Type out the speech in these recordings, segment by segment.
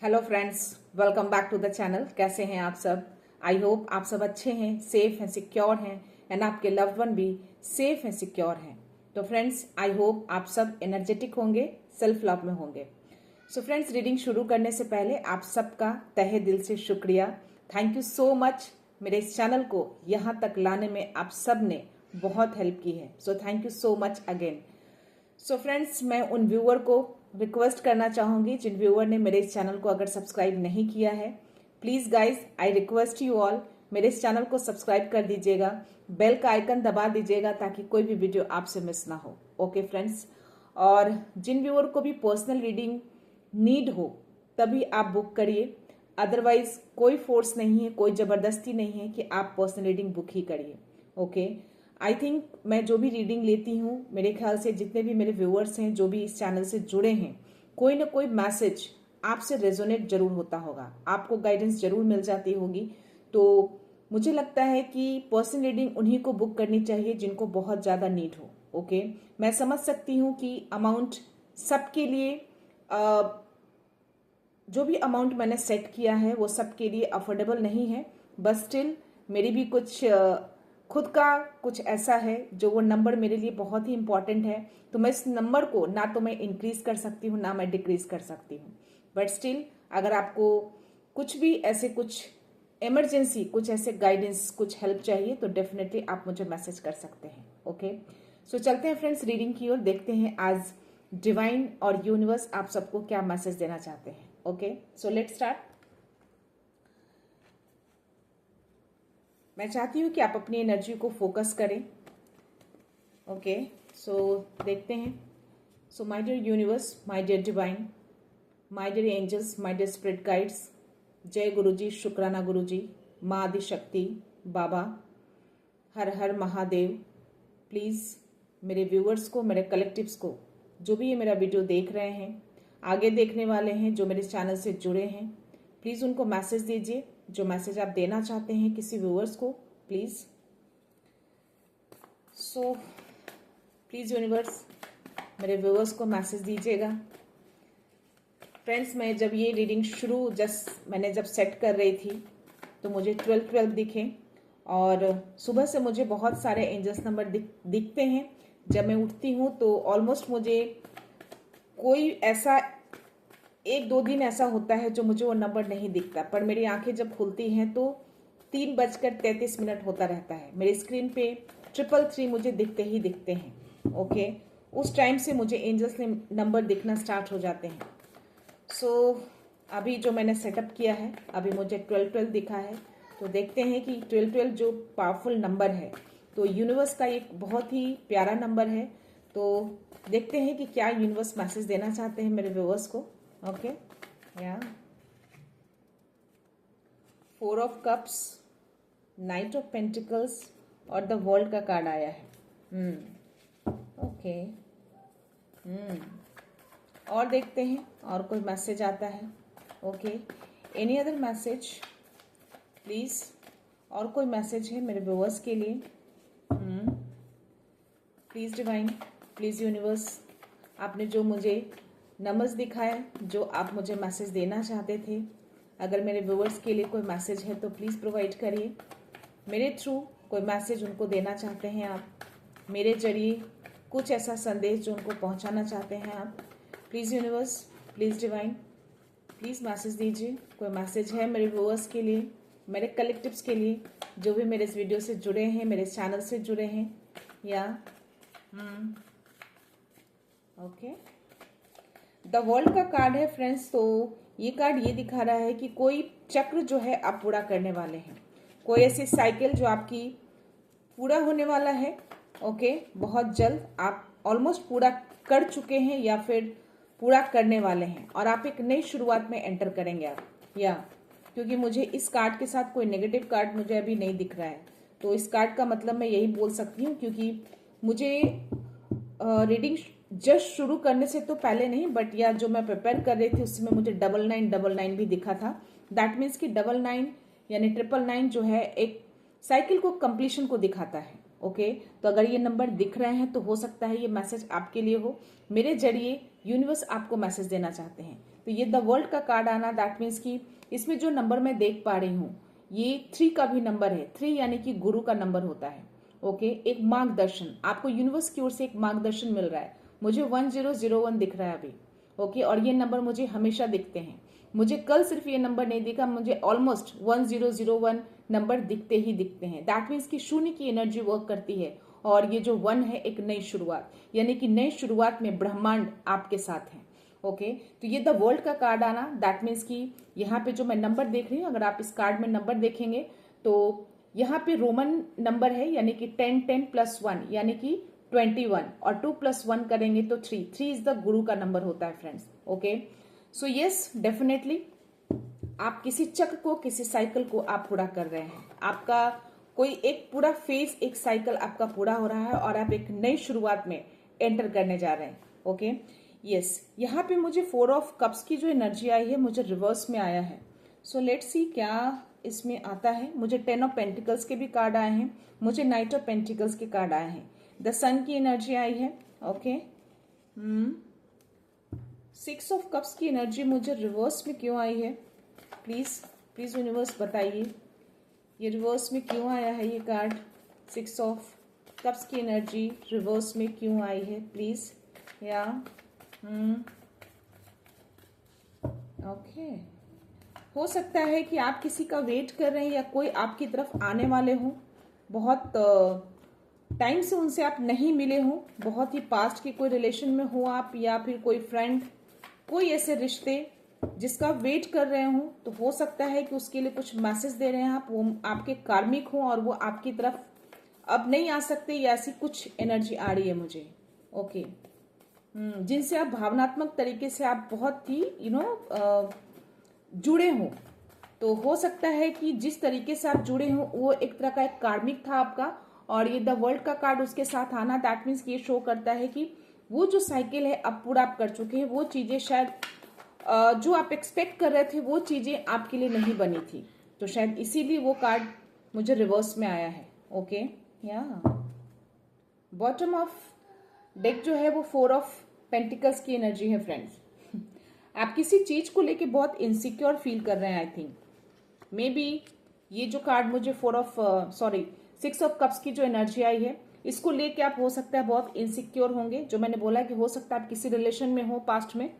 Hello friends, welcome back to the channel. कैसे हैं आप सब? आई होप आप सब अच्छे हैं, सेफ हैं, सिक्योर हैं एंड आपके लव्ड वन भी सेफ हैं, सिक्योर हैं। तो फ्रेंड्स, आई होप आप सब एनर्जेटिक होंगे, सेल्फ लव में होंगे। सो फ्रेंड्स, रीडिंग शुरू करने से पहले आप सबका तहे दिल से शुक्रिया। Thank you so much. मेरे इस चैनल को यहाँ तक लाने में आप सब ने बहुत हेल्प की है। So thank you so much again. So friends, मैं उन व्यूअर को रिक्वेस्ट करना चाहूंगी जिन व्यूअर ने मेरे इस चैनल को अगर सब्सक्राइब नहीं किया है, please guys I request you all, मेरे इस चैनल को सब्सक्राइब कर दीजिएगा, बेल का आइकन दबा दीजिएगा ताकि कोई भी वीडियो आपसे मिस ना हो। ओके फ्रेंड्स, और जिन व्यूअर को भी पर्सनल रीडिंग नीड हो तभी आप बुक करिए, अदरवाइज कोई फोर्स नहीं है, कोई जबरदस्ती नहीं है कि आप पर्सनल रीडिंग बुक ही करिए। ओके, आई थिंक मैं जो भी रीडिंग लेती हूँ, मेरे ख्याल से जितने भी मेरे व्यूअर्स हैं जो भी इस चैनल से जुड़े हैं, कोई ना कोई मैसेज आपसे रेजोनेट जरूर होता होगा, आपको गाइडेंस जरूर मिल जाती होगी। तो मुझे लगता है कि पर्सनल रीडिंग उन्हीं को बुक करनी चाहिए जिनको बहुत ज़्यादा नीड हो। ओके, मैं समझ सकती हूँ कि अमाउंट सबके लिए जो भी अमाउंट मैंने सेट किया है वो सबके लिए अफोर्डेबल नहीं है, बट स्टिल मेरी भी कुछ खुद का कुछ ऐसा है जो वो नंबर मेरे लिए बहुत ही इंपॉर्टेंट है। तो मैं इस नंबर को ना तो मैं इंक्रीज कर सकती हूँ ना मैं डिक्रीज कर सकती हूँ, बट स्टिल अगर आपको कुछ भी ऐसे कुछ इमरजेंसी, कुछ ऐसे गाइडेंस, कुछ हेल्प चाहिए तो डेफिनेटली आप मुझे मैसेज कर सकते हैं। ओके, सो चलते हैं फ्रेंड्स रीडिंग की ओर, देखते हैं आज डिवाइन और यूनिवर्स आप सबको क्या मैसेज देना चाहते हैं। Okay, so let's start. मैं चाहती हूँ कि आप अपनी एनर्जी को फोकस करें। ओके, सो देखते हैं। So my dear universe, my dear divine, my dear angels, my dear spirit guides, जय गुरुजी, शुक्राना गुरुजी, माँ आदि शक्ति, बाबा, हर हर महादेव। प्लीज़ मेरे व्यूअर्स को, मेरे कलेक्टिव्स को, जो भी ये मेरा वीडियो देख रहे हैं, आगे देखने वाले हैं, जो मेरे चैनल से जुड़े हैं, प्लीज़ उनको मैसेज दीजिए जो मैसेज आप देना चाहते हैं किसी व्यूअर्स को, प्लीज़। सो प्लीज़ यूनिवर्स मेरे व्यूअर्स को मैसेज दीजिएगा। फ्रेंड्स, मैं जब ये रीडिंग शुरू मैंने जब सेट कर रही थी तो मुझे 12 दिखे, और सुबह से मुझे बहुत सारे एंजल्स नंबर दिखते हैं। जब मैं उठती हूँ तो ऑलमोस्ट मुझे कोई ऐसा 1-2 दिन ऐसा होता है जो मुझे वो नंबर नहीं दिखता, पर मेरी आंखें जब खुलती हैं तो 3:33 होता रहता है। मेरी स्क्रीन पे 333 मुझे दिखते ही दिखते हैं। ओके, उस टाइम से मुझे एंजल्स ने नंबर दिखना स्टार्ट हो जाते हैं। सो अभी जो मैंने सेटअप किया है, अभी मुझे 12 दिखा है, तो देखते हैं कि 12 जो पावरफुल नंबर है, तो यूनिवर्स का एक बहुत ही प्यारा नंबर है। तो देखते हैं कि क्या यूनिवर्स मैसेज देना चाहते हैं मेरे व्यूअर्स को। ओके, या 4 of cups, night of pentacles और द वर्ल्ड का कार्ड आया है। ओके, और देखते हैं और कोई मैसेज आता है। Okay, any other message please, और कोई मैसेज है मेरे व्यूअर्स के लिए? प्लीज डिवाइन, प्लीज यूनिवर्स, आपने जो मुझे नंबर्स दिखाए, जो आप मुझे मैसेज देना चाहते थे, अगर मेरे व्यूअर्स के लिए कोई मैसेज है तो प्लीज़ प्रोवाइड करिए। मेरे थ्रू कोई मैसेज उनको देना चाहते हैं आप, मेरे जरिए कुछ ऐसा संदेश जो उनको पहुंचाना चाहते हैं आप, please universe, please divine, please message दीजिए। कोई मैसेज है मेरे व्यूअर्स के लिए, मेरे कलेक्टिव्स के लिए, जो भी मेरे इस वीडियो से जुड़े हैं, मेरे चैनल से जुड़े हैं, या ओके। द वर्ल्ड का कार्ड है फ्रेंड्स। तो ये कार्ड ये दिखा रहा है कि कोई चक्र जो है आप पूरा करने वाले हैं, कोई ऐसी साइकिल जो आपकी पूरा होने वाला है। ओके, बहुत जल्द आप ऑलमोस्ट पूरा कर चुके हैं या फिर पूरा करने वाले हैं, और आप एक नई शुरुआत में एंटर करेंगे आप, या क्योंकि मुझे इस कार्ड के साथ कोई नेगेटिव कार्ड मुझे अभी नहीं दिख रहा है, तो इस कार्ड का मतलब मैं यही बोल सकती हूँ, क्योंकि मुझे रीडिंग जस्ट शुरू करने से तो पहले नहीं, बट या जो मैं प्रिपेयर कर रही थी उसमें मुझे 9999 भी दिखा था। दैट मीन्स कि 99 यानी 999 जो है एक साइकिल को कंप्लीशन को दिखाता है। ओके, तो अगर ये नंबर दिख रहे हैं तो हो सकता है ये मैसेज आपके लिए हो, मेरे जरिए यूनिवर्स आपको मैसेज देना चाहते हैं। तो ये द वर्ल्ड का कार्ड आना, दैट मीन्स कि इसमें जो नंबर मैं देख पा रही हूँ ये 3 का भी नंबर है। 3 यानी कि गुरु का नंबर होता है। ओके, एक मार्गदर्शन, आपको यूनिवर्स की ओर से एक मार्गदर्शन मिल रहा है। मुझे 1001 दिख रहा है अभी। ओके, और ये नंबर मुझे हमेशा दिखते हैं। मुझे कल सिर्फ ये नंबर नहीं दिखा, मुझे ऑलमोस्ट 1001 नंबर दिखते ही दिखते हैं। दैट मीन्स कि शून्य की एनर्जी वर्क करती है और ये जो 1 है एक नई शुरुआत, यानी कि नई शुरुआत में ब्रह्मांड आपके साथ है। ओके, तो ये द वर्ल्ड का कार्ड आना, दैट मीन्स कि यहाँ पे जो मैं नंबर देख रही हूँ, अगर आप इस कार्ड में नंबर देखेंगे तो यहाँ पे रोमन नंबर है, यानी कि 10 10 प्लस 1 यानी कि 21, और 2 प्लस 1 करेंगे तो 3। 3 इज द गुरु का नंबर होता है friends. Okay, so yes, definitely आप किसी चक्र को, किसी साइकिल को आप पूरा कर रहे हैं। आपका कोई एक पूरा फेज, एक साइकिल आपका पूरा हो रहा है और आप एक नई शुरुआत में एंटर करने जा रहे हैं। ओके, यस, यहाँ पे मुझे 4 ऑफ कप्स की जो एनर्जी आई है मुझे रिवर्स में आया है। सो लेट्स सी क्या इसमें आता है। मुझे 10 ऑफ पेंटिकल्स के भी कार्ड आए हैं, मुझे नाइट ऑफ पेंटिकल्स के कार्ड आए हैं, द सन की एनर्जी आई है। ओके, 6 ऑफ कप्स की एनर्जी मुझे रिवर्स में क्यों आई है? प्लीज प्लीज यूनिवर्स बताइए, ये रिवर्स में क्यों आया है ये कार्ड? 6 ऑफ कप्स की एनर्जी रिवर्स में क्यों आई है प्लीज? या ओके, हो सकता है कि आप किसी का वेट कर रहे हैं या कोई आपकी तरफ आने वाले हो, बहुत टाइम से उनसे आप नहीं मिले हो, बहुत ही पास्ट के कोई रिलेशन में हो आप, या फिर कोई फ्रेंड, कोई ऐसे रिश्ते जिसका वेट कर रहे हो। तो हो सकता है कि उसके लिए कुछ मैसेज दे रहे हैं आप, वो आपके कार्मिक हो और वो आपकी तरफ अब नहीं आ सकते, या ऐसी कुछ एनर्जी आ रही है मुझे। ओके, जिनसे आप भावनात्मक तरीके से आप बहुत ही जुड़े हो। तो हो सकता है कि जिस तरीके से आप जुड़े हो वो एक तरह का एक कार्मिक था आपका, और ये द वर्ल्ड का कार्ड उसके साथ आना, दैट मीन्स ये शो करता है कि वो जो साइकिल है अब पूरा आप कर चुके हैं। वो चीजें शायद जो आप एक्सपेक्ट कर रहे थे वो चीजें आपके लिए नहीं बनी थी, तो शायद इसीलिए वो कार्ड मुझे रिवर्स में आया है। ओके, या बॉटम ऑफ डेक जो है वो 4 ऑफ पेंटिकल्स की एनर्जी है फ्रेंड्स। आप किसी चीज को लेके बहुत इनसिक्योर फील कर रहे हैं। आई थिंक मे बी ये जो कार्ड मुझे 6 ऑफ कप्स की जो एनर्जी आई है, इसको लेके आप हो सकता है बहुत इनसिक्योर होंगे। जो मैंने बोला कि हो सकता है आप किसी रिलेशन में हो पास्ट में,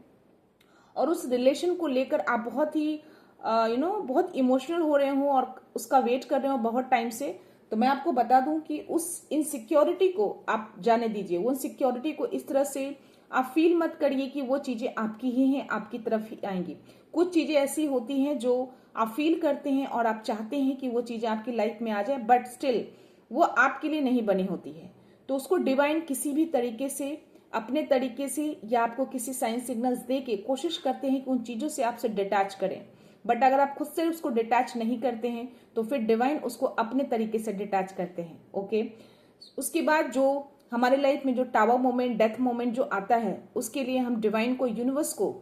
और उस रिलेशन को लेकर आप बहुत ही बहुत इमोशनल हो रहे हो और उसका वेट कर रहे हो बहुत टाइम से। तो मैं आपको बता दूं कि उस इनसिक्योरिटी को आप जाने दीजिए। वो इनसिक्योरिटी को इस तरह से आप फील मत करिए कि वो चीजें आपकी ही हैं, आपकी तरफ ही आएंगी। कुछ चीजें ऐसी होती हैं जो आप फील करते हैं और आप चाहते हैं कि वो चीजें आपकी लाइफ में आ जाए, बट स्टिल वो आपके लिए नहीं बनी होती है। तो उसको डिवाइन किसी भी तरीके से, अपने तरीके से, या आपको किसी साइन सिग्नल्स दे के कोशिश करते हैं कि उन चीजों से आपसे डिटैच करें। बट अगर आप खुद से उसको डिटैच नहीं करते हैं तो फिर डिवाइन उसको अपने तरीके से डिटैच करते हैं। ओके, उसके बाद जो हमारे लाइफ में जो टावर मोमेंट, डेथ मोमेंट जो आता है, उसके लिए हम डिवाइन को, यूनिवर्स को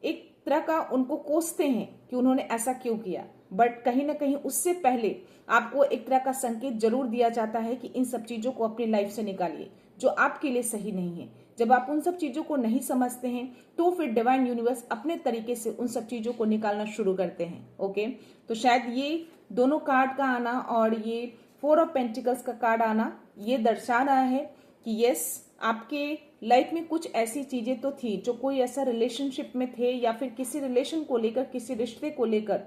एक तरह का उनको कोसते हैं कि उन्होंने ऐसा क्यों किया। बट कहीं ना कहीं उससे पहले आपको एक तरह का संकेत जरूर दिया जाता है कि इन सब चीजों को अपनी लाइफ से निकालिए जो आपके लिए सही नहीं है। जब आप उन सब चीजों को नहीं समझते हैं तो फिर डिवाइन यूनिवर्स अपने तरीके से उन सब चीजों को निकालना शुरू करते हैं। ओके, तो शायद ये दोनों कार्ड का आना और ये 4 ऑफ पेंटिकल्स का कार्ड आना ये दर्शा रहा है कि यस, आपके लाइफ में कुछ ऐसी चीजें तो थी जो कोई ऐसा रिलेशनशिप में थे, या फिर किसी रिलेशन को लेकर, किसी रिश्ते को लेकर,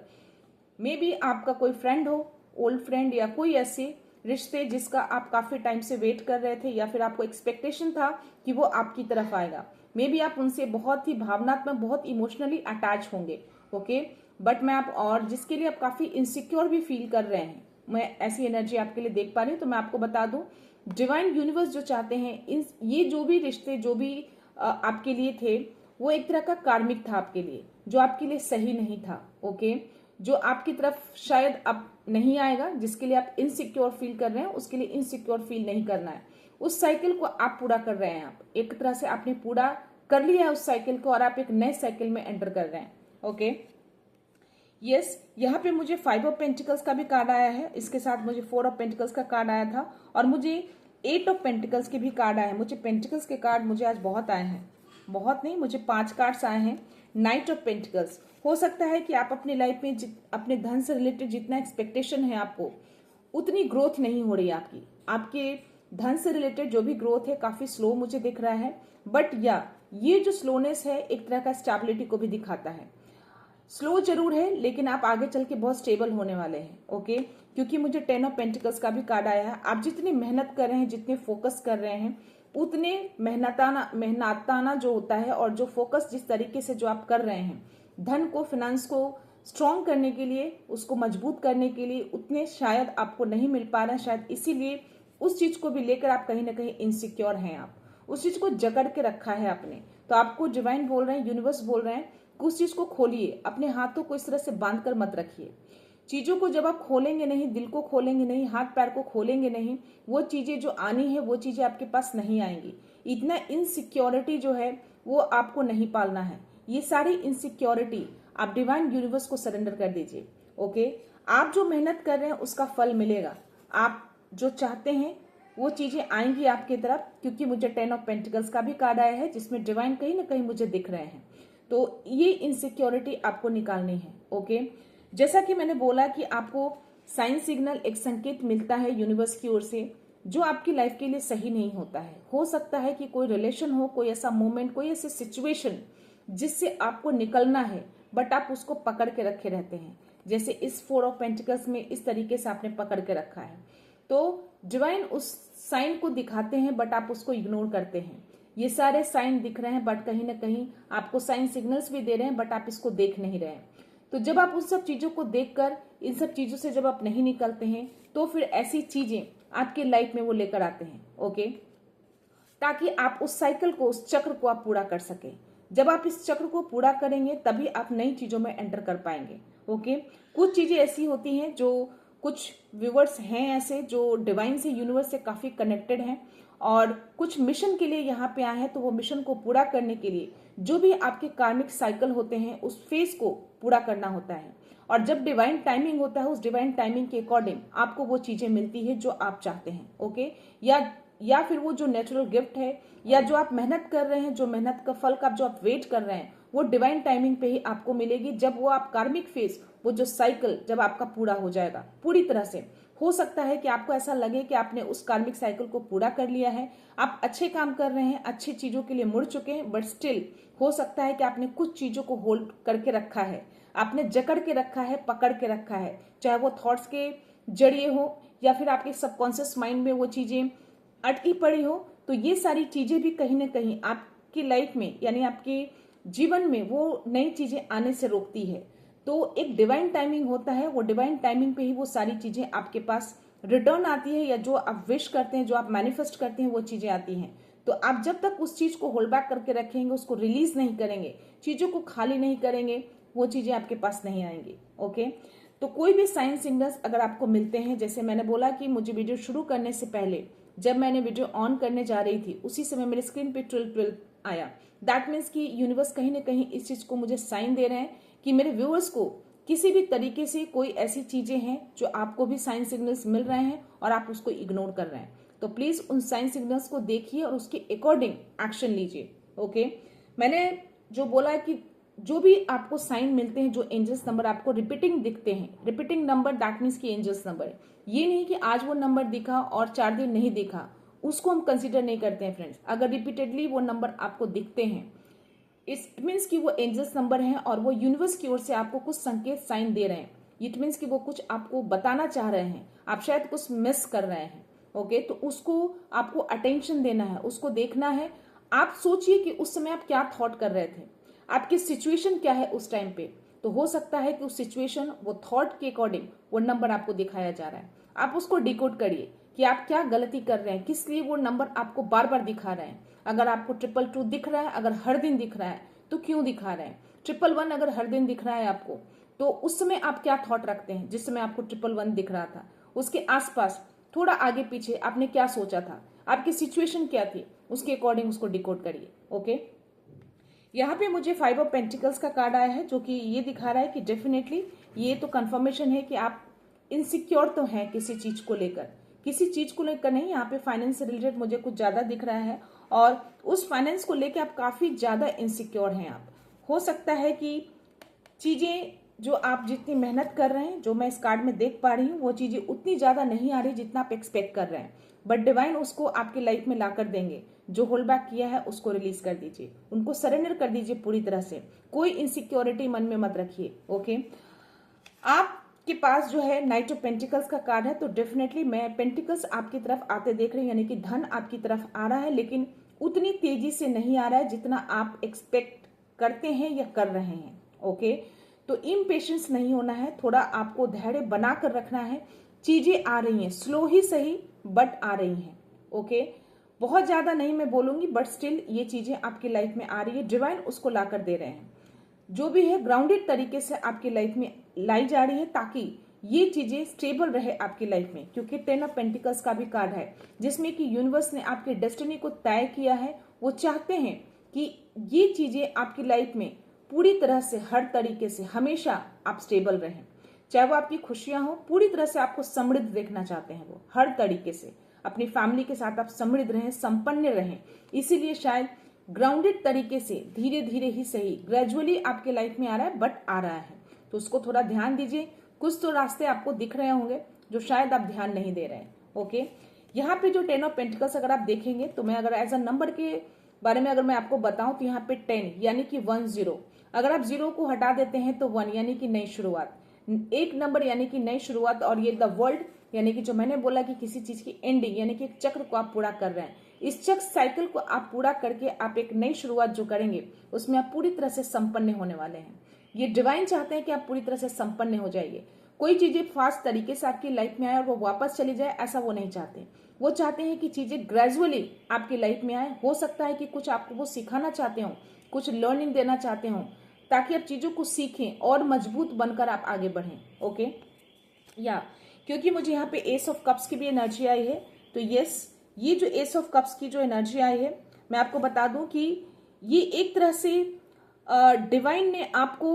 मे बी आपका कोई फ्रेंड हो, ओल्ड फ्रेंड, या कोई ऐसे रिश्ते जिसका आप काफी टाइम से वेट कर रहे थे, या फिर आपको एक्सपेक्टेशन था कि वो आपकी तरफ आएगा। मे बी आप उनसे बहुत ही भावनात्मक, बहुत इमोशनली अटैच होंगे। ओके, बट मैं आप, और जिसके लिए आप काफी इनसिक्योर भी फील कर रहे हैं, मैं ऐसी एनर्जी आपके लिए देख पा रही हूँ। तो मैं आपको बता दूं, डिवाइन यूनिवर्स जो चाहते हैं, ये जो भी रिश्ते, जो भी आपके लिए थे, वो एक तरह का कार्मिक था आपके लिए, जो आपके लिए सही नहीं था। ओके, जो आपकी तरफ शायद अब नहीं आएगा, जिसके लिए आप इनसिक्योर फील कर रहे हैं, उसके लिए इनसिक्योर फील नहीं करना है। उस साइकिल को आप पूरा कर रहे हैं। आप एक तरह से आपने पूरा कर लिया है उस साइकिल को, और आप एक नए साइकिल में एंटर कर रहे हैं। ओके, यस, यहाँ पे मुझे 5 ऑफ पेंटिकल्स का भी कार्ड आया है, इसके साथ मुझे 4 ऑफ पेंटिकल्स का कार्ड आया था और मुझे 8 ऑफ पेंटिकल्स के भी कार्ड आए हैं। मुझे पेंटिकल्स के कार्ड मुझे आज बहुत आए हैं, बहुत नहीं, मुझे 5 कार्ड्स आए हैं। नाइट ऑफ पेंटिकल्स, हो सकता है कि आप अपनी लाइफ में अपने धन से रिलेटेड जितना एक्सपेक्टेशन है आपको, उतनी ग्रोथ नहीं हो रही है आपकी। आपके धन से रिलेटेड जो भी ग्रोथ है काफी स्लो मुझे दिख रहा है, बट या ये जो स्लोनेस है एक तरह का स्टेबिलिटी को भी दिखाता है। स्लो जरूर है लेकिन आप आगे चल के बहुत स्टेबल होने वाले हैं। ओके, क्योंकि मुझे 10 ऑफ पेंटिकल्स का भी कार्ड आया है। आप जितनी मेहनत कर रहे हैं, जितने फोकस कर रहे हैं, उतने मेहनताना जो होता है और जो फोकस जिस तरीके से जो आप कर रहे हैं धन को, फाइनेंस को स्ट्रॉन्ग करने के लिए, उसको मजबूत करने के लिए, उतने शायद आपको नहीं मिल पा रहे हैं। शायद इसीलिए उस चीज को भी लेकर आप कहीं ना कहीं इनसिक्योर हैं। आप उस चीज को जकड़ के रखा है आपने। तो आपको डिवाइन बोल रहे हैं, यूनिवर्स बोल रहे हैं, उस चीज को खोलिए। अपने हाथों को इस तरह से बांध कर मत रखिए। चीजों को जब आप खोलेंगे नहीं, दिल को खोलेंगे नहीं, हाथ पैर को खोलेंगे नहीं, वो चीजें जो आनी है वो चीजें आपके पास नहीं आएंगी। इतना इनसिक्योरिटी जो है वो आपको नहीं पालना है। ये सारी इनसिक्योरिटी आप डिवाइन यूनिवर्स को सरेंडर कर दीजिए। ओके, आप जो मेहनत कर रहे हैं उसका फल मिलेगा। आप जो चाहते हैं वो चीजें आएंगी आपकी तरफ, क्योंकि मुझे 10 ऑफ पेंटिकल्स का भी कार्ड आया है जिसमें डिवाइन कहीं ना कहीं मुझे दिख रहे हैं। तो ये इनसिक्योरिटी आपको निकालनी है। ओके, जैसा कि मैंने बोला कि आपको साइन सिग्नल, एक संकेत मिलता है यूनिवर्स की ओर से जो आपकी लाइफ के लिए सही नहीं होता है। हो सकता है कि कोई रिलेशन हो, कोई ऐसा मोमेंट, कोई ऐसी सिचुएशन जिससे आपको निकलना है, बट आप उसको पकड़ के रखे रहते हैं। जैसे इस 4 ऑफ पेंटिकल्स में इस तरीके से आपने पकड़ के रखा है। तो डिवाइन उस साइन को दिखाते हैं बट आप उसको इग्नोर करते हैं। ये सारे साइन दिख रहे हैं बट कहीं ना कहीं आपको साइन सिग्नल्स भी दे रहे हैं बट आप इसको देख नहीं रहे हैं। तो जब आप उन सब चीजों को देखकर, इन सब चीजों से जब आप नहीं निकलते हैं, तो फिर ऐसी चीजें आपके लाइफ में वो लेकर आते हैं। ओके, ताकि आप उस साइकिल को, उस चक्र को आप पूरा कर सके। जब आप इस चक्र को पूरा करेंगे तभी आप नई चीजों में एंटर कर पाएंगे। ओके, कुछ चीजें ऐसी होती हैं जो, कुछ व्यूवर्स हैं ऐसे जो डिवाइन से, यूनिवर्स से काफी कनेक्टेड हैं और कुछ मिशन के लिए यहाँ पे आए हैं। तो वो मिशन को पूरा करने के लिए जो भी आपके कार्मिक साइकिल होते हैं उस फेज को पूरा करना होता है। और जब डिवाइन टाइमिंग होता है, उस डिवाइन टाइमिंग के अकॉर्डिंग आपको वो चीजें मिलती है जो आप चाहते हैं। ओके, या फिर वो जो नेचुरल गिफ्ट है, या जो आप मेहनत कर रहे हैं, जो मेहनत का फल का जो आप वेट कर रहे हैं, वो डिवाइन टाइमिंग पे ही आपको मिलेगी। जब वो आप कार्मिक फेज, वो जो साइकिल जब आपका पूरा हो जाएगा पूरी तरह से। हो सकता है कि आपको ऐसा लगे कि आपने उस कार्मिक साइकिल को पूरा कर लिया है, आप अच्छे काम कर रहे हैं, अच्छी चीजों के लिए मुड़ चुके हैं, बट स्टिल हो सकता है कि आपने कुछ चीजों को होल्ड करके रखा है, आपने जकड़ के रखा है, पकड़ के रखा है, चाहे वो थॉट्स के जरिए हो या फिर आपके सबकॉन्शियस माइंड में वो चीजें अटकी पड़ी हो। तो ये सारी चीजें भी कहीं ना कहीं आपकी लाइफ में, यानी आपके जीवन में वो नई चीजें आने से रोकती है। तो एक डिवाइन टाइमिंग होता है, वो डिवाइन टाइमिंग पे ही वो सारी चीजें आपके पास रिटर्न आती है, या जो आप विश करते हैं, जो आप मैनिफेस्ट करते हैं, वो चीजें आती हैं। तो आप जब तक उस चीज को होल्ड बैक करके रखेंगे, उसको रिलीज नहीं करेंगे, चीजों को खाली नहीं करेंगे, वो चीजें आपके पास नहीं आएंगी। ओके, तो कोई भी साइन सिग्नल्स अगर आपको मिलते हैं, जैसे मैंने बोला कि मुझे वीडियो शुरू करने से पहले जब मैंने वीडियो ऑन करने जा रही थी उसी समय मेरे स्क्रीन पे 12 आया। दैट मीन्स कि यूनिवर्स कहीं ना कहीं इस चीज को मुझे साइन दे रहे हैं कि मेरे व्यूअर्स को किसी भी तरीके से कोई ऐसी चीजें हैं जो आपको भी साइन सिग्नल्स मिल रहे हैं और आप उसको इग्नोर कर रहे हैं। तो प्लीज उन साइन सिग्नल्स को देखिए और उसके अकॉर्डिंग एक्शन लीजिए। ओके, मैंने जो बोला कि जो भी आपको साइन मिलते हैं, जो एंजल्स नंबर आपको रिपीटिंग दिखते हैं, रिपीटिंग नंबर दैट मीन्स की एंजल्स नंबर है। ये नहीं कि आज वो नंबर दिखा और 4 दिन नहीं दिखा, उसको हम कंसीडर नहीं करते हैं फ्रेंड्स। अगर रिपीटेडली वो नंबर आपको दिखते हैं, इट मीन्स कि वो एंजल्स नंबर हैं और वो यूनिवर्स की ओर से आपको कुछ संकेत, साइन दे रहे हैं। इट मीन्स कि वो कुछ आपको बताना चाह रहे हैं, आप शायद कुछ मिस कर रहे हैं। ओके, तो उसको आपको अटेंशन देना है, उसको देखना है। आप सोचिए कि उस समय आप क्या थॉट कर रहे थे, आपकी सिचुएशन क्या है उस टाइम पे। तो हो सकता है कि उस सिचुएशन, वो थॉट के अकॉर्डिंग वो नंबर आपको दिखाया जा रहा है। आप उसको डिकोड करिए कि आप क्या गलती कर रहे हैं, किस लिए वो नंबर आपको बार बार दिखा रहे हैं। अगर आपको 222 दिख रहा है, अगर हर दिन दिख रहा है, तो क्यों दिखा रहे हैं? 111 अगर हर दिन दिख रहा है आपको, तो उस समय आप क्या थॉट रखते हैं? जिस समय आपको 111 दिख रहा था, उसके आसपास थोड़ा आगे पीछे आपने क्या सोचा था, आपकी सिचुएशन क्या थी, उसके अकॉर्डिंग उसको डिकोड करिए। ओके, यहाँ पे मुझे 5 ऑफ पेंटिकल्स का कार्ड आया है, जो कि ये दिखा रहा है कि डेफिनेटली ये तो कंफर्मेशन है कि आप इनसिक्योर तो हैं किसी चीज को लेकर, किसी चीज को लेकर नहीं, यहाँ पे फाइनेंस से रिलेटेड मुझे कुछ ज्यादा दिख रहा है और उस फाइनेंस को लेकर आप काफी ज्यादा इनसिक्योर हैं। आप हो सकता है कि चीजें जो आप जितनी मेहनत कर रहे हैं, जो मैं इस कार्ड में देख पा रही हूँ, वो चीजें उतनी ज्यादा नहीं आ रही जितना आप एक्सपेक्ट कर रहे हैं, बट डिवाइन उसको आपकी लाइफ में ला कर देंगे। जो होल्ड बैक किया है उसको रिलीज कर दीजिए, उनको सरेंडर कर दीजिए पूरी तरह से। कोई इनसिक्योरिटी मन में मत रखिए। ओके, आपके पास जो है नाइट ऑफ पेंटिकल्स का कार्ड है, तो डेफिनेटली मैं पेंटिकल्स आपकी तरफ आते देख रही हूँ, यानी कि धन आपकी तरफ आ रहा है, लेकिन उतनी तेजी से नहीं आ रहा है जितना आप एक्सपेक्ट करते हैं या कर रहे हैं। ओके, तो इम्पेशेंस नहीं होना है, थोड़ा आपको धैर्य बना कर रखना है। चीजें आ रही हैं, स्लो ही सही बट आ रही हैं। ओके, बहुत ज्यादा नहीं मैं बोलूंगी, बट स्टिल ये चीजें आपकी लाइफ में आ रही है, डिवाइन उसको लाकर दे रहे हैं। जो भी है ग्राउंडेड तरीके से आपकी लाइफ में लाई जा रही है, ताकि ये चीजें स्टेबल रहे आपकी लाइफ में, क्योंकि 10 ऑफ पेंटिकल्स का भी कार्ड है, जिसमें कि यूनिवर्स ने आपके डेस्टिनी को तय किया है। वो चाहते हैं कि ये चीजें आपकी लाइफ में पूरी तरह से हर तरीके से हमेशा आप स्टेबल रहें, चाहे वो आपकी खुशियां हो, पूरी तरह से आपको समृद्ध देखना चाहते हैं। वो हर तरीके से अपनी फैमिली के साथ आप समृद्ध रहें, संपन्न रहें। इसीलिए शायद ग्राउंडेड तरीके से धीरे धीरे ही सही, ग्रेजुअली आपके लाइफ में आ रहा है, बट आ रहा है, तो उसको थोड़ा ध्यान दीजिए। कुछ तो रास्ते आपको दिख रहे होंगे जो शायद आप ध्यान नहीं दे रहे हैं। ओके, यहाँ पे जो 10 ऑफ पेंटिकल्स अगर आप देखेंगे, तो मैं अगर एज अ नंबर के बारे में अगर मैं आपको बताऊं, तो यहाँ पे 10 यानी कि 10, अगर आप 0 को हटा देते हैं तो 1 यानी कि नई शुरुआत, एक नंबर यानी कि नई शुरुआत, और ये द वर्ल्ड यानी कि जो मैंने बोला कि किसी चीज की एंडिंग, यानी कि एक चक्र को आप पूरा कर रहे हैं। इस चक्र साइकिल को आप पूरा करके आप एक नई शुरुआत जो करेंगे, उसमें आप पूरी तरह से संपन्न होने वाले हैं। ये डिवाइन चाहते हैं कि आप पूरी तरह से संपन्न हो जाइए। कोई चीजें फास्ट तरीके से आपकी लाइफ में आए और वो वापस चली जाए, ऐसा वो नहीं चाहते। वो चाहते हैं कि चीजें ग्रेजुअली आपकी लाइफ में आए। हो सकता है कि कुछ आपको वो सिखाना चाहते हो, कुछ लर्निंग देना चाहते हो, ताकि आप चीजों को सीखें और मजबूत बनकर आप आगे बढ़ें। ओके, या क्योंकि मुझे यहाँ पे एस ऑफ कप्स की भी एनर्जी आई है, तो यस, ये जो एस ऑफ कप्स की जो एनर्जी आई है, मैं आपको बता दूं कि ये एक तरह से डिवाइन ने आपको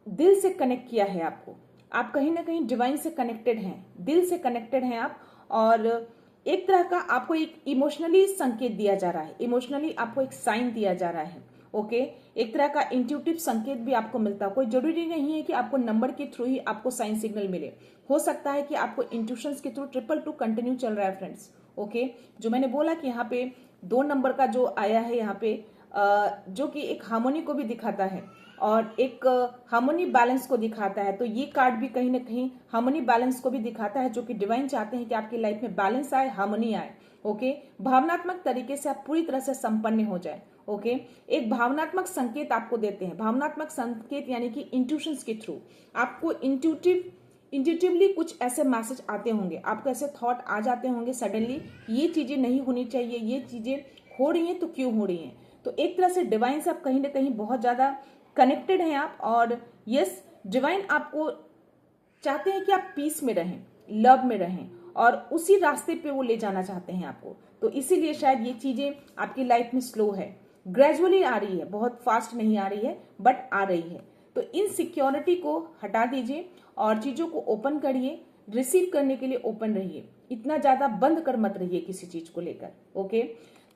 दिल से कनेक्ट किया है। आपको, आप कहीं ना कहीं डिवाइन से कनेक्टेड हैं, दिल से कनेक्टेड हैं आप, और एक तरह का आपको एक इमोशनली संकेत दिया जा रहा है, इमोशनली आपको एक साइन दिया जा रहा है। ओके, एक तरह का इंट्यूटिव संकेत भी आपको मिलता है। कोई जरूरी नहीं है कि आपको नंबर के थ्रू ही आपको साइन सिग्नल मिले, हो सकता है कि आपको इंट्यूशंस के थ्रू 222 कंटिन्यू चल रहा है फ्रेंड्स। ओके, जो मैंने बोला कि यहाँ पे 2 नंबर का जो आया है यहाँ पे, जो कि एक हार्मोनी को भी दिखाता है और एक हार्मोनी बैलेंस को दिखाता है, तो ये कार्ड भी कहीं ना कहीं हार्मोनी बैलेंस को भी दिखाता है, जो कि डिवाइन चाहते हैं कि आपकी लाइफ में बैलेंस आए, हार्मोनी आए। ओके, भावनात्मक तरीके से आप पूरी तरह से संपन्न हो जाए। ओके, एक भावनात्मक संकेत आपको देते हैं, भावनात्मक संकेत यानी कि इंट्यूशंस के थ्रू आपको इंट्यूटिवली कुछ ऐसे मैसेज आते होंगे, आपको ऐसे थॉट आ जाते होंगे सडनली, ये चीजें नहीं होनी चाहिए, ये चीजें हो रही हैं तो क्यों हो रही हैं। तो एक तरह से डिवाइन से आप कहीं ना कहीं बहुत ज्यादा कनेक्टेड हैं आप, और यस, डिवाइन आपको चाहते हैं कि आप पीस में रहें, लव में रहें, और उसी रास्ते पे वो ले जाना चाहते हैं आपको। तो इसीलिए शायद ये चीजें आपकी लाइफ में स्लो है, ग्रेजुअली आ रही है, बहुत फास्ट नहीं आ रही है, बट आ रही है। तो इन सिक्योरिटी को हटा दीजिए और चीजों को ओपन करिए, रिसीव करने के लिए ओपन रहिए, इतना ज्यादा बंद कर मत रहिए किसी चीज को लेकर। ओके,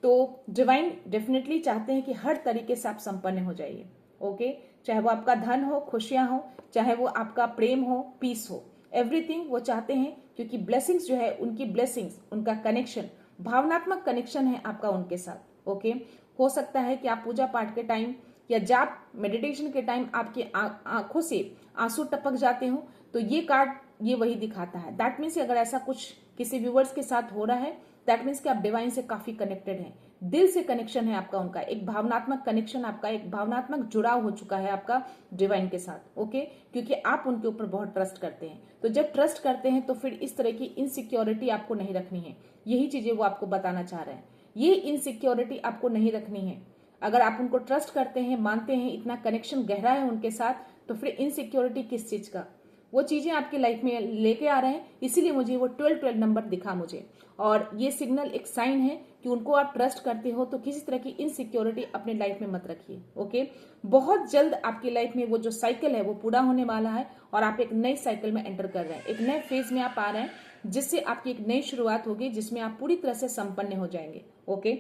तो डिवाइन डेफिनेटली चाहते हैं कि हर तरीके से आप संपन्न हो जाइए। ओके, चाहे वो आपका धन हो, खुशियां हो, चाहे वो आपका प्रेम हो, पीस हो, एवरीथिंग वो चाहते हैं, क्योंकि ब्लेसिंग्स जो है, उनकी ब्लेसिंग्स, उनका कनेक्शन, भावनात्मक कनेक्शन है आपका उनके साथ। ओके, हो सकता है कि आप पूजा पाठ के टाइम या जाप मेडिटेशन के टाइम आपकी आंखों से आंसू टपक जाते हो, तो ये कार्ड ये वही दिखाता है। दैट मीन्स अगर ऐसा कुछ किसी व्यूवर्स के साथ हो रहा है, दैट मीन्स कि आप डिवाइन से काफी कनेक्टेड हैं, दिल से कनेक्शन है आपका उनका, एक भावनात्मक कनेक्शन, आपका एक भावनात्मक जुड़ाव हो चुका है आपका डिवाइन के साथ। ओके, क्योंकि आप उनके ऊपर बहुत ट्रस्ट करते हैं। तो जब ट्रस्ट करते हैं तो फिर इस तरह की इनसिक्योरिटी आपको नहीं रखनी है, यही चीजें वो आपको बताना चाह रहे हैं। ये इनसिक्योरिटी आपको नहीं रखनी है। अगर आप उनको ट्रस्ट करते हैं, मानते हैं, इतना कनेक्शन गहरा है उनके साथ, तो फिर इनसिक्योरिटी किस चीज का। वो चीजें आपकी लाइफ में लेके आ रहे हैं, इसीलिए मुझे वो 12-12 नंबर दिखा मुझे। और ये सिग्नल एक साइन है कि उनको आप ट्रस्ट करते हो, तो किसी तरह की इनसिक्योरिटी अपने लाइफ में मत रखिए। ओके, बहुत जल्द आपकी लाइफ में वो जो साइकिल है वो पूरा होने वाला है और आप एक नई साइकिल में एंटर कर रहे हैं, एक नए फेज में आप आ रहे हैं, जिससे आपकी एक नई शुरुआत होगी, जिसमें आप पूरी तरह से संपन्न हो जाएंगे। ओके,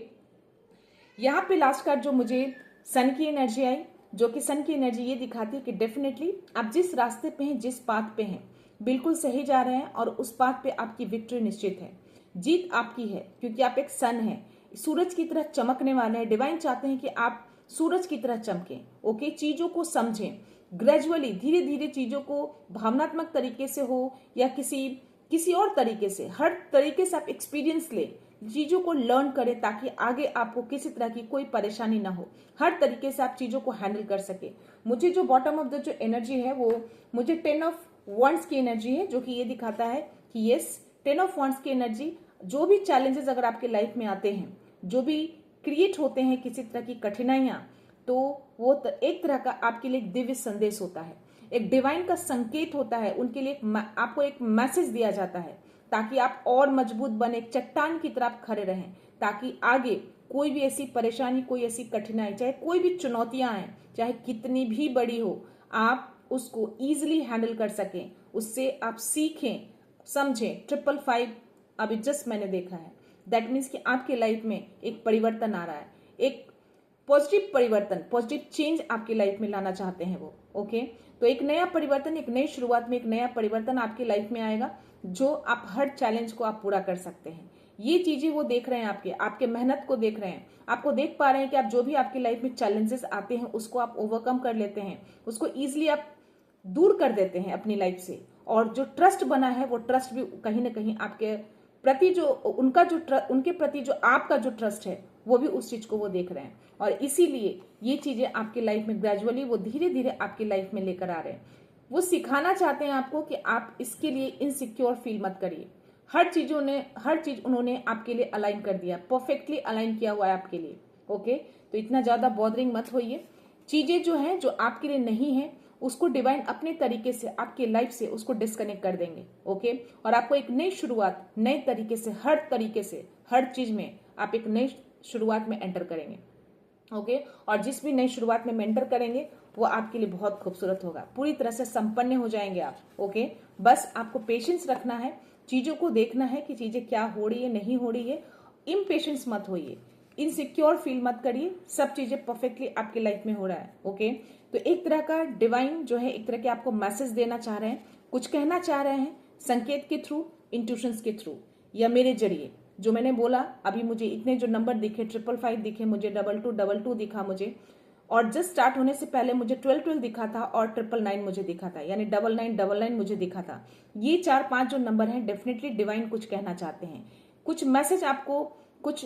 यहाँ पे लास्ट कार्ड जो मुझे सन की एनर्जी आई, जो कि सन की एनर्जी ये दिखाती है कि डेफिनेटली आप जिस रास्ते पे हैं, जिस पाथ पे हैं, बिल्कुल सही जा रहे हैं और उस पाथ पे आपकी विक्ट्री निश्चित है, जीत आपकी है, क्योंकि आप एक सन है, सूरज की तरह चमकने वाले हैं। डिवाइन चाहते हैं कि आप सूरज की तरह चमकें। ओके, चीजों को समझें ग्रेजुअली, धीरे धीरे चीजों को, भावनात्मक तरीके से हो या किसी और तरीके से, हर तरीके से आप एक्सपीरियंस ले, चीजों को लर्न करें, ताकि आगे आपको किसी तरह की कोई परेशानी ना हो, हर तरीके से आप चीजों को हैंडल कर सके। मुझे जो बॉटम ऑफ द जो एनर्जी है वो मुझे 10 ऑफ वंड्स की एनर्जी है, जो कि ये दिखाता है कि यस, 10 ऑफ वंड्स की एनर्जी, जो भी चैलेंजेस अगर आपके लाइफ में आते हैं, जो भी क्रिएट होते हैं किसी तरह की कठिनाइयां, तो वो एक तरह का आपके लिए दिव्य संदेश होता है, एक डिवाइन का संकेत होता है, उनके लिए आपको एक मैसेज दिया जाता है, ताकि आप और मजबूत बने, एक चट्टान की तरह आप खड़े रहें, ताकि आगे कोई भी ऐसी परेशानी, कोई ऐसी कठिनाई, चाहे कोई भी चुनौतियां आए, चाहे कितनी भी बड़ी हो, आप उसको इजिली हैंडल कर सकें, उससे आप सीखें, समझें। 555 अभी जस्ट मैंने देखा है, दैट मीन्स कि आपके लाइफ में एक परिवर्तन आ रहा है, एक पॉजिटिव परिवर्तन, पॉजिटिव चेंज आपकी लाइफ में लाना चाहते हैं वो। ओके, तो एक नया परिवर्तन, एक नई शुरुआत में एक नया परिवर्तन आपकी लाइफ में आएगा, जो आप हर चैलेंज को आप पूरा कर सकते हैं। ये चीजें वो देख रहे हैं, आपके मेहनत को देख रहे हैं, आपको देख पा रहे हैं कि आप जो भी आपकी लाइफ में चैलेंजेस आते हैं उसको आप ओवरकम कर लेते हैं, उसको इजिली आप दूर कर देते हैं अपनी लाइफ से। और जो ट्रस्ट बना है, वो ट्रस्ट भी कहीं ना कहीं आपके प्रति जो उनके प्रति जो आपका जो ट्रस्ट है, वो भी उस चीज को वो देख रहे हैं। और इसीलिए ये चीजें आपकी लाइफ में ग्रेजुअली वो धीरे धीरे आपकी लाइफ में लेकर आ रहे हैं। वो सिखाना चाहते हैं आपको कि आप इसके लिए इनसिक्योर फील मत करिए। हर चीज उन्होंने आपके लिए अलाइन कर दिया, परफेक्टली अलाइन किया हुआ है आपके लिए। ओके, तो इतना ज्यादा बॉदरिंग मत होइए। चीजें जो हैं, जो आपके लिए नहीं है, उसको डिवाइन अपने तरीके से आपके लाइफ से उसको डिस्कनेक्ट कर देंगे। ओके, और आपको एक नई शुरुआत, नए तरीके से हर चीज में आप एक नई शुरुआत में एंटर करेंगे। ओके, और जिस भी नई शुरुआत में एंटर करेंगे वो आपके लिए बहुत खूबसूरत होगा, पूरी तरह से संपन्न हो जाएंगे आप। ओके, बस आपको पेशेंस रखना है, चीजों को देखना है कि चीजें क्या हो रही है, नहीं हो रही है। इम्पेशेंस मत होइए, इनसिक्योर फील मत करिए, सब चीजें परफेक्टली आपकी लाइफ में हो रहा है। ओके, तो एक तरह का डिवाइन जो है, एक तरह के आपको मैसेज देना चाह रहे हैं, कुछ कहना चाह रहे हैं, संकेत के थ्रू, इंट्यूशंस के थ्रू, या मेरे जरिए। जो मैंने बोला अभी, मुझे इतने जो नंबर दिखे, 555 दिखे मुझे, 2222 दिखा मुझे, और जस्ट स्टार्ट होने से पहले मुझे 1212 दिखा था, और 999 मुझे दिखा था, यानी 9999 मुझे दिखा था। ये 4-5 जो नंबर हैं, डेफिनेटली डिवाइन कुछ कहना चाहते हैं, कुछ मैसेज आपको कुछ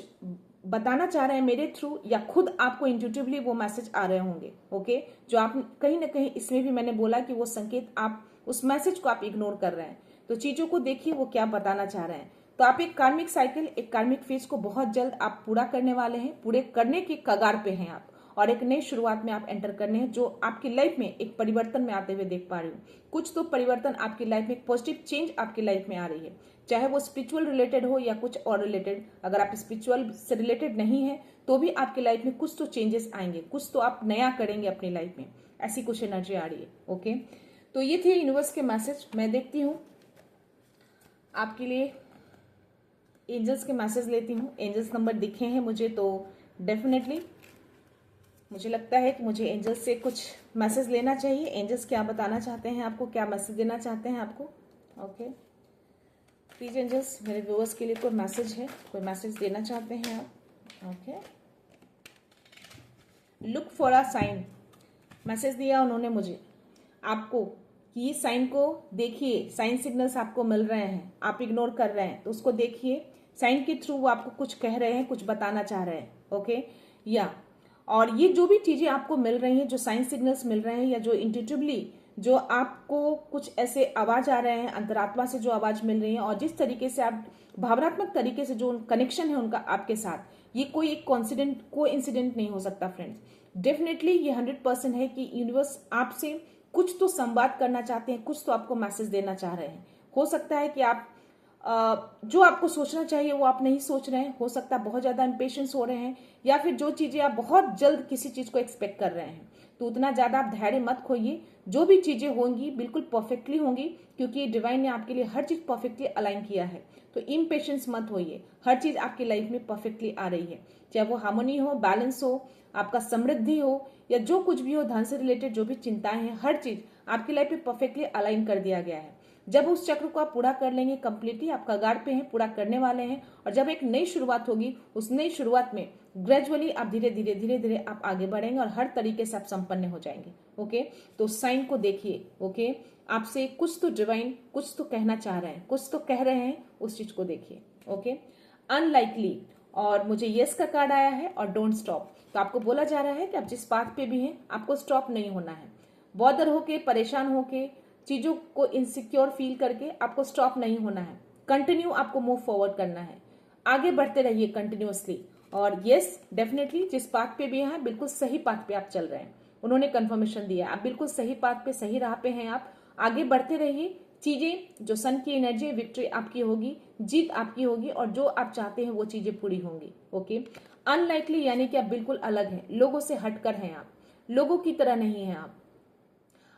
बताना चाह रहे हैं मेरे थ्रू, या खुद आपको इंट्यूटिवली वो मैसेज आ रहे होंगे। ओके, जो आप कहीं ना कहीं, इसमें भी मैंने बोला कि वो संकेत, आप उस मैसेज को आप इग्नोर कर रहे हैं, तो चीजों को देखिए वो क्या बताना चाह रहे हैं। तो आप एक कार्मिक साइकिल, एक कार्मिक फेज को बहुत जल्द आप पूरा करने वाले हैं, पूरे करने की कगार पे हैं आप, और एक नई शुरुआत में आप एंटर करने हैं, जो आपकी लाइफ में एक परिवर्तन में आते हुए देख पा रही हूँ। कुछ तो परिवर्तन आपकी लाइफ में, पॉजिटिव चेंज आपकी लाइफ में आ रही है, चाहे वो स्पिरिचुअल रिलेटेड हो या कुछ और रिलेटेड। अगर आप स्पिरिचुअल से रिलेटेड नहीं है तो भी आपकी लाइफ में कुछ तो चेंजेस आएंगे, कुछ तो आप नया करेंगे अपनी लाइफ में, ऐसी कुछ एनर्जी आ रही है। ओके, तो ये थे यूनिवर्स के मैसेज। मैं देखती हूँ आपके लिए, एंजल्स के मैसेज लेती हूँ। एंजल्स नंबर दिखे हैं मुझे, तो डेफिनेटली मुझे लगता है कि मुझे एंजल्स से कुछ मैसेज लेना चाहिए। एंजल्स क्या बताना चाहते हैं आपको, क्या मैसेज देना चाहते हैं आपको। ओके, प्लीज एंजल्स, मेरे व्यूअर्स के लिए कोई मैसेज है, कोई मैसेज देना चाहते हैं आप। Okay, look for a sign, message दिया उन्होंने मुझे आपको कि ये साइन को देखिए, साइन सिग्नल्स आपको मिल रहे हैं, आप इग्नोर कर रहे हैं, तो उसको देखिए। साइन के थ्रू वो आपको कुछ कह रहे हैं, कुछ बताना चाह रहे हैं। ओके, या और ये जो भी चीजें आपको मिल रही हैं, जो साइन सिग्नल्स मिल रहे हैं, या जो इंट्यूटिवली जो आपको कुछ ऐसे आवाज आ रहे हैं, अंतरात्मा से जो आवाज मिल रही है, और जिस तरीके से आप भावनात्मक तरीके से जो कनेक्शन है उनका आपके साथ, ये कोई एक कोइंसिडेंट नहीं हो सकता फ्रेंड्स। डेफिनेटली ये 100% है कि यूनिवर्स आपसे कुछ तो संवाद करना चाहते हैं, कुछ तो आपको मैसेज देना चाह रहे हैं। हो सकता है कि आप जो आपको सोचना चाहिए वो आप नहीं सोच रहे हैं, हो सकता है बहुत ज्यादा इम्पेशेंस हो रहे हैं, या फिर जो चीजें आप बहुत जल्द किसी चीज को एक्सपेक्ट कर रहे हैं। तो उतना ज्यादा आप धैर्य मत खोइए, जो भी चीजें होंगी बिल्कुल परफेक्टली होंगी, क्योंकि डिवाइन ने आपके लिए हर चीज परफेक्टली अलाइन किया है। तो इम्पेशेंस मत होइए, हर चीज आपकी लाइफ में परफेक्टली आ रही है, चाहे वो हार्मोनी हो, बैलेंस हो, आपका समृद्धि हो, या जो कुछ भी हो, धन से रिलेटेड जो भी चिंताएं हैं, हर चीज आपकी लाइफ में परफेक्टली अलाइन कर दिया गया है। जब उस चक्र को आप पूरा कर लेंगे कंप्लीटली, आप कगार पे हैं, पूरा करने वाले हैं, और जब एक नई शुरुआत होगी, उस नई शुरुआत में ग्रेजुअली आप धीरे धीरे आप आगे बढ़ेंगे और हर तरीके से आप संपन्न हो जाएंगे। ओके, तो साइन को देखिए। ओके, आपसे कुछ तो डिवाइन कुछ तो कहना चाह रहे हैं, कुछ तो कह रहे हैं, उस चीज को देखिए। ओके, अनलाइकली, और मुझे यस का कार्ड आया है, और डोंट स्टॉप। तो आपको बोला जा रहा है कि आप जिस पाथ पे भी हैं आपको स्टॉप नहीं होना है। बॉदर होके, परेशान होके, चीजों को इनसिक्योर फील करके आपको स्टॉप नहीं होना है। कंटिन्यू आपको मूव फॉरवर्ड करना है, आगे बढ़ते रहिए कंटिन्यूअसली। और यस, डेफिनेटली जिस पाथ पे भी हैं बिल्कुल सही पाथ पे आप चल रहे हैं। उन्होंने कंफर्मेशन दिया, आप बिल्कुल सही पाथ पे, सही राह पे हैं, आप आगे बढ़ते रहिए। चीजें जो सन की एनर्जी, विक्ट्री आपकी होगी, जीत आपकी होगी, और जो आप चाहते हैं वो चीजें पूरी होंगी। ओके, अनलाइकली यानी कि आप बिल्कुल अलग हैं, लोगों से हटकर हैं, आप लोगों की तरह नहीं हैं।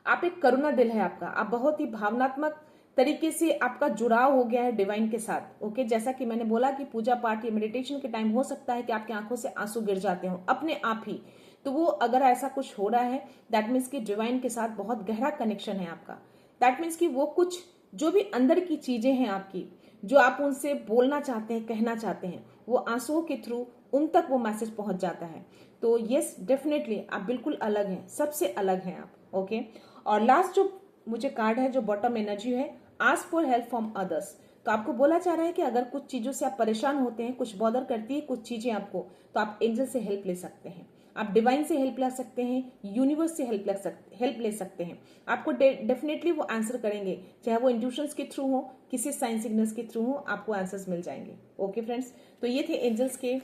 आप एक करुणा दिल है आपका, आप बहुत ही भावनात्मक तरीके से आपका जुड़ाव हो गया है डिवाइन के साथ। ओके, जैसा कि मैंने बोला कि पूजा पाठ या मेडिटेशन के टाइम हो सकता है कि आपकी आंखों से आंसू गिर जाते हो अपने आप ही। तो वो अगर ऐसा कुछ हो रहा है, दैट मीन्स कि डिवाइन के साथ बहुत गहरा कनेक्शन है आपका। दैट मीन्स कि वो कुछ जो भी अंदर की चीजें हैं आपकी, जो आप उनसे बोलना चाहते हैं, कहना चाहते हैं, वो आंसुओं के थ्रू उन तक वो मैसेज पहुंच जाता है। तो यस, डेफिनेटली आप बिल्कुल अलग हैं, सबसे अलग हैं आप। ओके, और लास्ट जो मुझे कार्ड है, जो बॉटम एनर्जी है, ask for help from others. तो आपको बोला जा रहा है कि अगर कुछ चीजों से आप परेशान होते हैं, कुछ बॉदर करती है कुछ चीजें आपको, तो आप एंजल से हेल्प ले सकते हैं, आप डिवाइन से हेल्प ले सकते हैं, यूनिवर्स से हेल्प ले सकते हैं। आपको डेफिनेटली वो आंसर करेंगे, चाहे वो इंट्यूशंस के थ्रू हो, किसी साइन सिग्नल्स के थ्रू हो, आपको आंसर्स मिल जाएंगे। ओके फ्रेंड्स, तो ये थे एंजल्स के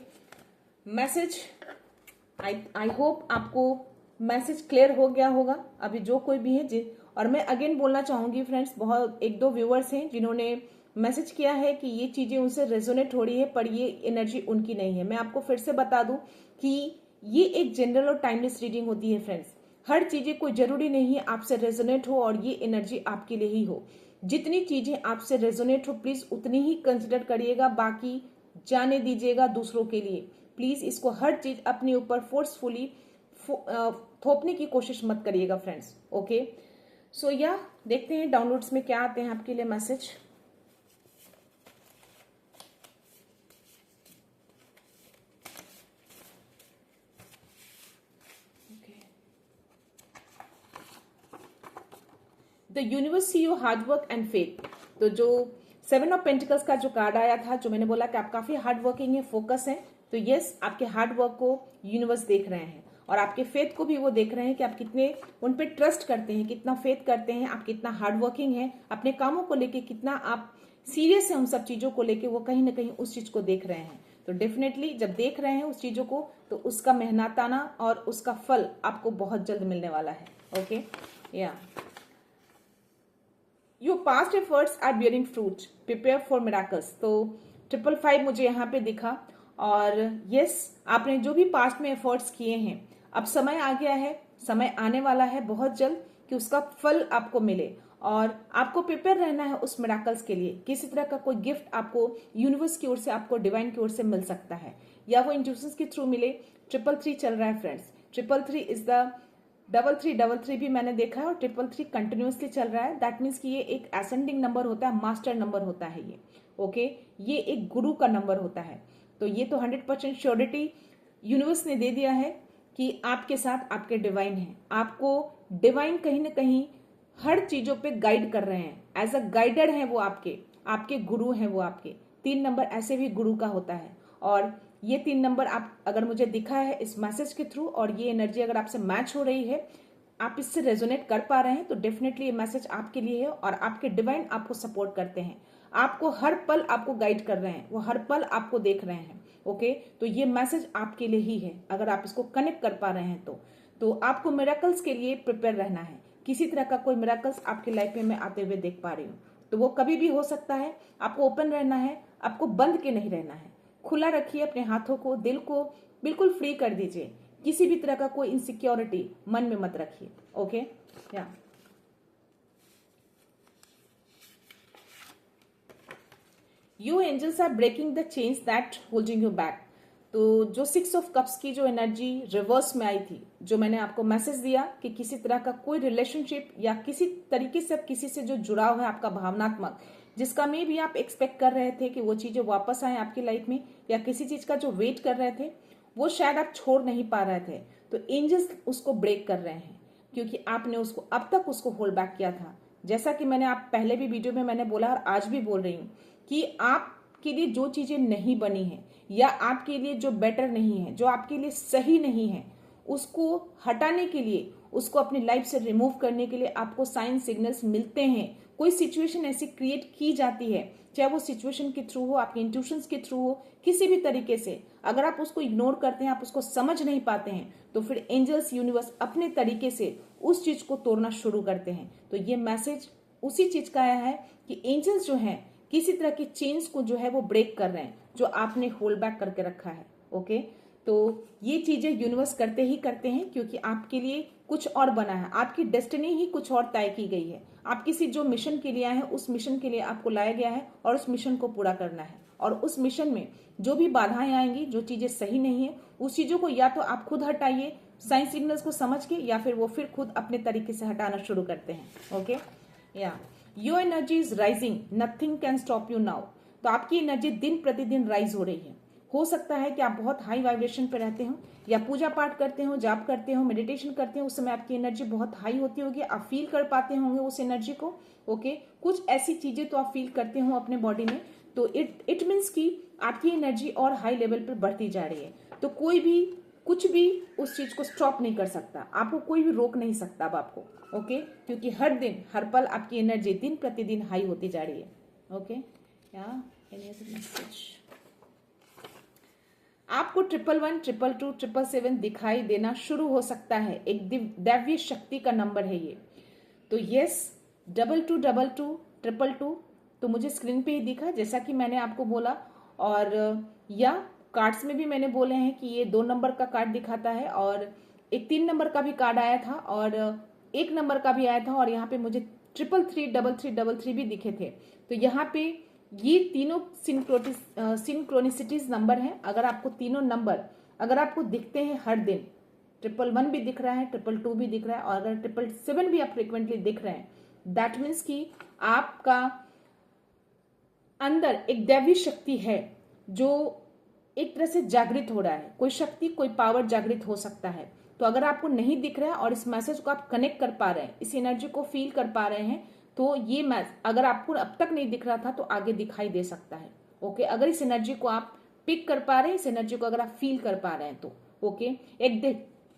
मैसेज। आई होप आपको मैसेज क्लियर हो गया होगा अभी जो कोई भी है जी। और मैं अगेन बोलना चाहूंगी फ्रेंड्स, बहुत एक दो व्यूअर्स हैं जिन्होंने मैसेज किया है कि ये चीजें उनसे रेजोनेट हो रही है, पर ये एनर्जी उनकी नहीं है। मैं आपको फिर से बता दूं कि ये एक जनरल और टाइमलेस रीडिंग होती है फ्रेंड्स। हर चीजें कोई जरूरी नहीं है आपसे रेजोनेट हो और ये एनर्जी आपके लिए ही हो। जितनी चीजें आपसे रेजोनेट हो प्लीज उतनी ही कंसिडर करिएगा, बाकी जाने दीजिएगा दूसरों के लिए। प्लीज इसको हर चीज अपने ऊपर फोर्सफुली थोपने की कोशिश मत करिएगा फ्रेंड्स। ओके, सो या देखते हैं डाउनलोड्स में क्या आते हैं आपके लिए message. The universe see you hard work and faith. तो जो 7 ऑफ पेंटिकल्स का जो कार्ड आया था, जो मैंने बोला कि आप काफी हार्ड वर्किंग है, फोकस है, तो यस, आपके हार्ड वर्क को यूनिवर्स देख रहे हैं और आपके फेथ को भी वो देख रहे हैं कि आप कितने उन पे ट्रस्ट करते हैं, कितना फेथ करते हैं, आप कितना हार्ड वर्किंग है, अपने कामों को लेके कितना आप सीरियस है, उन सब चीजों को लेके वो कहीं ना कहीं उस चीज को देख रहे हैं। तो डेफिनेटली जब देख रहे हैं उस चीजों को, तो उसका मेहनताना और उसका फल आपको बहुत जल्द मिलने वाला है। ओके, या your past efforts are bearing fruit, prepare for miracles. तो 555 मुझे यहाँ पे दिखा, और यस, आपने जो भी पास्ट में एफर्ट्स किए हैं, अब समय आ गया है, समय आने वाला है बहुत जल्द कि उसका फल आपको मिले, और आपको प्रिपेयर रहना है उस मिराकल्स के लिए। किसी तरह का कोई गिफ्ट आपको यूनिवर्स की ओर से, आपको डिवाइन की ओर से मिल सकता है, या वो इंट्यूशंस के थ्रू मिले। 333 चल रहा है फ्रेंड्स, 333 इज द 3333 भी मैंने देखा है, और 333 कंटिन्यूसली चल रहा है। दैट मीन्स कि ये एक असेंडिंग नंबर होता है, मास्टर नंबर होता है ये। ओके, ये एक गुरु का नंबर होता है। तो ये तो 100% श्योरिटी यूनिवर्स ने दे दिया है कि आपके साथ आपके डिवाइन है, आपको डिवाइन कहीं ना कहीं हर चीजों पे गाइड कर रहे हैं, एज अ गाइडर है वो, आपके गुरु हैं वो आपके। 3 नंबर ऐसे भी गुरु का होता है, और ये 3 नंबर आप अगर मुझे दिखा है इस मैसेज के थ्रू, और ये एनर्जी अगर आपसे मैच हो रही है, आप इससे रेजोनेट कर पा रहे हैं, तो डेफिनेटली ये मैसेज आपके लिए है, और आपके डिवाइन आपको सपोर्ट करते हैं, आपको हर पल आपको गाइड कर रहे हैं, वो हर पल आपको देख रहे हैं। ओके, तो ये मैसेज आपके लिए ही है अगर आप इसको कनेक्ट कर पा रहे हैं तो आपको मिरेकल्स के लिए प्रिपेयर रहना है। किसी तरह का कोई मिरेकल्स आपकी लाइफ में मैं आते हुए देख पा रही हूँ। तो वो कभी भी हो सकता है। आपको ओपन रहना है, आपको बंद के नहीं रहना है। खुला रखिए अपने हाथों को, दिल को बिल्कुल फ्री कर दीजिए। किसी भी तरह का कोई इनसिक्योरिटी मन में मत रखिए। ओके, या you angels are breaking the chains that holding you back. तो जो 6 ऑफ कप्स की जो एनर्जी रिवर्स में आई थी, जो मैंने आपको मैसेज दिया कि किसी तरह का कोई रिलेशनशिप या किसी तरीके से किसी से जो जुड़ाव है आपका भावनात्मक, जिसका में भी आप एक्सपेक्ट कर रहे थे कि वो चीजें वापस आए आपकी लाइफ में, या किसी चीज का जो वेट कर रहे थे वो शायद आप छोड़ नहीं पा रहे थे, तो एंजल्स उसको ब्रेक कर रहे हैं, क्योंकि आपने उसको अब तक उसको होल्ड बैक किया था। जैसा कि मैंने आप पहले भी वीडियो में मैंने बोला और आज भी बोल रही हूँ कि आपके लिए जो चीजें नहीं बनी है या आपके लिए जो बेटर नहीं है, जो आपके लिए सही नहीं है, उसको हटाने के लिए, उसको अपनी लाइफ से रिमूव करने के लिए आपको साइन सिग्नल्स मिलते हैं। कोई सिचुएशन ऐसी क्रिएट की जाती है, चाहे वो सिचुएशन के थ्रू हो, आपके इंट्यूशंस के थ्रू हो, किसी भी तरीके से। अगर आप उसको इग्नोर करते हैं, आप उसको समझ नहीं पाते हैं, तो फिर एंजल्स यूनिवर्स अपने तरीके से उस चीज को तोड़ना शुरू करते हैं। तो ये मैसेज उसी चीज का आया है कि एंजल्स जो हैं किसी तरह की चेन्स को जो है वो ब्रेक कर रहे हैं, जो आपने होल्ड बैक करके रखा है। ओके, तो ये चीजें यूनिवर्स करते ही करते हैं, क्योंकि आपके लिए कुछ और बना है, आपकी डेस्टिनी ही कुछ और तय की गई है। आप किसी जो मिशन के लिए आए हैं, उस मिशन के लिए आपको लाया गया है और उस मिशन को पूरा करना है। और उस मिशन में जो भी बाधाएं आएंगी, जो चीजें सही नहीं है, उस चीजों को या तो आप खुद हटाइए साइन सिग्नल्स को समझ के, या फिर वो फिर खुद अपने तरीके से हटाना शुरू करते हैं। ओके, या your energy is rising, nothing can stop you now. तो आपकी एनर्जी दिन प्रतिदिन राइज हो रही है। हो सकता है कि आप बहुत हाई वाइब्रेशन पे रहते हो, या पूजा पाठ करते हो, जाप करते हो, मेडिटेशन करते हो, उस समय आपकी एनर्जी बहुत हाई होती होगी, आप फील कर पाते होंगे उस एनर्जी को। ओके, कुछ ऐसी चीजें तो आप फील करते हो अपने बॉडी में, तो इट मीन्स कि आपकी एनर्जी और हाई लेवल पर बढ़ती जा रही है। तो कोई भी कुछ भी उस चीज को स्टॉप नहीं कर सकता, आपको कोई भी रोक नहीं सकता अब आपको। ओके, क्योंकि हर दिन हर पल आपकी एनर्जी दिन प्रतिदिन हाई होती जा रही है। ओके, या एनी अदर मैसेज? आपको 1111, 222, 777 दिखाई देना शुरू हो सकता है। एक दैवीय शक्ति का नंबर है ये। तो यस, 2222, 222 तो मुझे स्क्रीन पे ही दिखा, जैसा कि मैंने आपको बोला। और या कार्ड्स में भी मैंने बोले हैं कि ये 2 नंबर का कार्ड दिखाता है, और एक 3 नंबर का भी कार्ड आया था, और 1 नंबर का भी आया था, और यहाँ पे मुझे 333, 3333 भी दिखे थे। तो यहाँ पे ये तीनों सिंक्रोनिसिटीज नंबर हैं। अगर आपको तीनों नंबर अगर आपको दिखते हैं हर दिन, 111 भी दिख रहा है, 222 भी दिख रहा है, और अगर 777 भी आप फ्रिक्वेंटली दिख रहे हैं, दैट मीन्स कि आपका अंदर एक दैवी शक्ति है जो एक तरह से जागृत हो रहा है। कोई शक्ति, कोई पावर जागृत हो सकता है। तो अगर आपको नहीं दिख रहा है और इस मैसेज को आप कनेक्ट कर पा रहे हैं, इस एनर्जी को फील कर पा रहे हैं, तो ये अगर आपको अब तक नहीं दिख रहा था तो आगे दिखाई दे सकता है। ओके, अगर इस एनर्जी को आप पिक कर पा रहे हैं, इस एनर्जी को अगर आप फील कर पा रहे हैं तो ओके।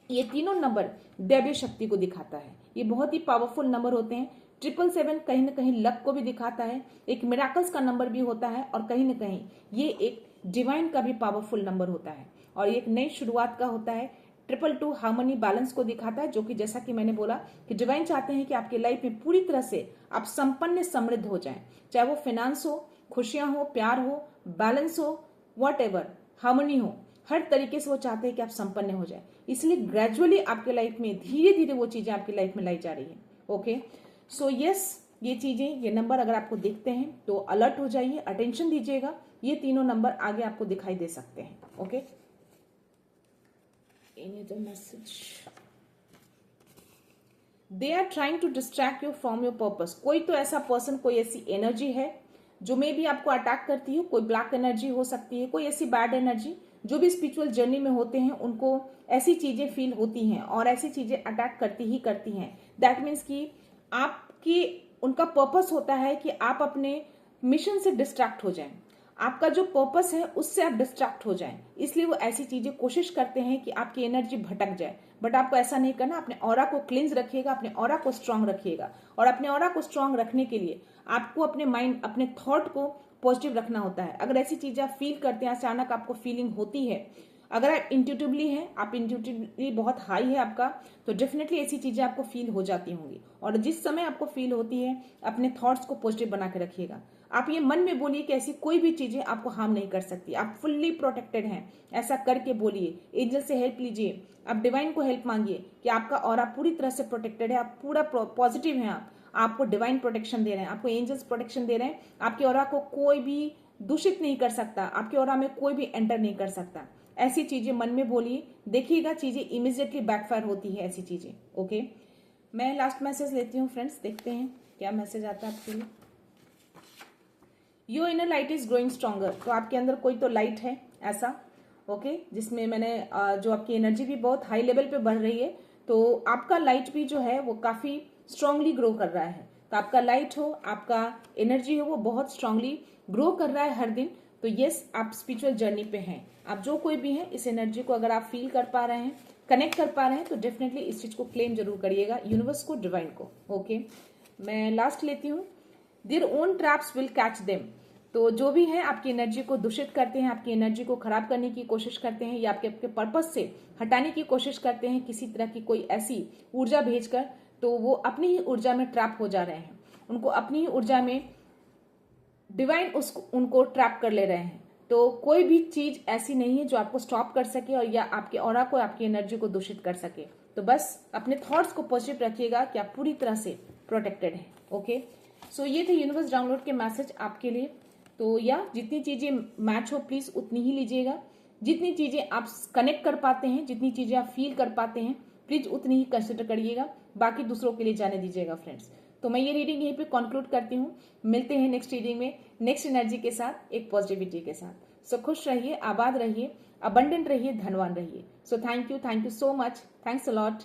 ये तीनों नंबर दैवीय शक्ति को दिखाता है। ये बहुत ही पावरफुल नंबर होते हैं। 777 कहीं ना कहीं लक को भी दिखाता है, एक मिराकल्स का नंबर भी होता है, और कहीं ना कहीं ये एक डिवाइन का भी पावरफुल नंबर होता है, और एक नई शुरुआत का होता है। 222 हार्मनी, बैलेंस को दिखाता है, जो कि जैसा कि मैंने बोला कि डिवाइन चाहते हैं कि आपकी लाइफ में पूरी तरह से आप संपन्न समृद्ध हो जाएं, चाहे वो फाइनेंस हो, खुशियां हो, प्यार हो, बैलेंस हो, व्हाटएवर, हार्मनी हो, हर तरीके से वो चाहते हैं कि आप संपन्न हो जाए। इसलिए ग्रेजुअली आपके लाइफ में धीरे धीरे वो चीजें आपकी लाइफ में लाई जा रही है। ओके, सो यस, ये चीजें, ये नंबर अगर आपको दिखते हैं तो अलर्ट हो जाइए, अटेंशन दीजिएगा। ये तीनों नंबर आगे आपको दिखाई दे सकते हैं। Okay, any other message? They are trying to distract you from your purpose. कोई तो ऐसा पर्सन, कोई ऐसी एनर्जी है जो मे भी आपको अटैक करती है। कोई ब्लैक एनर्जी हो सकती है, कोई ऐसी बैड एनर्जी। जो भी स्पिरिचुअल जर्नी में होते हैं उनको ऐसी चीजें फील होती हैं और ऐसी चीजें अटैक करती ही करती हैं। दैट मीन्स कि आपकी उनका पर्पस होता है कि आप अपने मिशन से डिस्ट्रैक्ट हो जाएं, आपका जो पर्पस है उससे आप डिस्ट्रैक्ट हो जाएं। इसलिए वो ऐसी चीजें कोशिश करते हैं कि आपकी एनर्जी भटक जाए, बट आपको ऐसा नहीं करना। अपने ऑरा को क्लींस रखिएगा, अपने ऑरा को स्ट्रांग रखिएगा, और अपने ऑरा को स्ट्रांग रखने के लिए आपको अपने माइंड, अपने थॉट को पॉजिटिव रखना होता है। अगर ऐसी चीजें आप फील करते हैं, अचानक आपको फीलिंग होती है, अगर आप इंट्यूटिवली हैं, आप इंट्यूटिवली बहुत हाई है आपका, तो डेफिनेटली ऐसी चीजें आपको फील हो जाती होंगी। और जिस समय आपको फील होती है, अपने थॉट्स को पॉजिटिव बना के रखिएगा। आप ये मन में बोलिए कि ऐसी कोई भी चीजें आपको हार्म नहीं कर सकती, आप फुल्ली प्रोटेक्टेड हैं, ऐसा करके बोलिए। एंजल से हेल्प लीजिए, आप डिवाइन को हेल्प मांगिए कि आपका ऑरा पूरी तरह से प्रोटेक्टेड है, आप पूरा पॉजिटिव हैं। आपको डिवाइन प्रोटेक्शन दे रहे हैं, आपको एंजल्स प्रोटेक्शन दे रहे हैं। आपके ऑरा को कोई भी दूषित नहीं कर सकता, आपके ऑरा में कोई भी एंटर नहीं कर सकता। ऐसी चीजें मन में बोलिए, देखिएगा चीजें इमीडिएटली बैकफायर होती है ऐसी चीजें। ओके, मैं लास्ट मैसेज लेती हूँ फ्रेंड्स, देखते हैं क्या मैसेज आता है आपके लिए। Your inner light is growing stronger. तो आपके अंदर कोई तो लाइट है ऐसा, ओके, जिसमें मैंने जो आपकी एनर्जी भी बहुत हाई लेवल पे बढ़ रही है, तो आपका लाइट भी जो है वो काफी स्ट्रांगली ग्रो कर रहा है। तो आपका लाइट हो, आपका एनर्जी हो, वो बहुत स्ट्रांगली ग्रो कर रहा है हर दिन। तो यस, आप स्पिरिचुअल जर्नी पे हैं। आप जो कोई भी हैं, इस एनर्जी को अगर आप फील कर पा रहे हैं, कनेक्ट कर पा रहे हैं, तो डेफिनेटली इस चीज को क्लेम जरूर करिएगा, यूनिवर्स को, डिवाइन को। ओके, मैं लास्ट लेती हूँ। Their own traps will catch them. तो जो भी है आपकी एनर्जी को दूषित करते हैं, आपकी एनर्जी को खराब करने की कोशिश करते हैं, या आपके पर्पस से हटाने की कोशिश करते हैं किसी तरह की कोई ऐसी ऊर्जा भेजकर, तो वो अपनी ही ऊर्जा में ट्रैप हो जा रहे हैं। उनको अपनी ही ऊर्जा में डिवाइन उनको ट्रैप कर ले रहे हैं। तो कोई भी चीज ऐसी नहीं है जो आपको स्टॉप कर सके और या आपके ऑरा को, आपकी एनर्जी को दूषित कर सके। तो बस अपने थॉट्स को पॉजिटिव रखिएगा कि आप पूरी तरह से प्रोटेक्टेड हैं। ओके, सो ये थे यूनिवर्स डाउनलोड के मैसेज आपके लिए। तो या जितनी चीजें मैच हो प्लीज उतनी ही लीजिएगा, जितनी चीजें आप कनेक्ट कर पाते हैं, जितनी चीजें आप फील कर पाते हैं, प्लीज उतनी ही कंसिडर करिएगा, बाकी दूसरों के लिए जाने दीजिएगा फ्रेंड्स। तो मैं ये रीडिंग यहीं पे कंक्लूड करती हूँ। मिलते हैं नेक्स्ट रीडिंग में, नेक्स्ट एनर्जी के साथ, एक पॉजिटिविटी के साथ। सो खुश रहिए, आबाद रहिए, अबंडेंट रहिए, धनवान रहिए। So thank you so much, thanks a lot.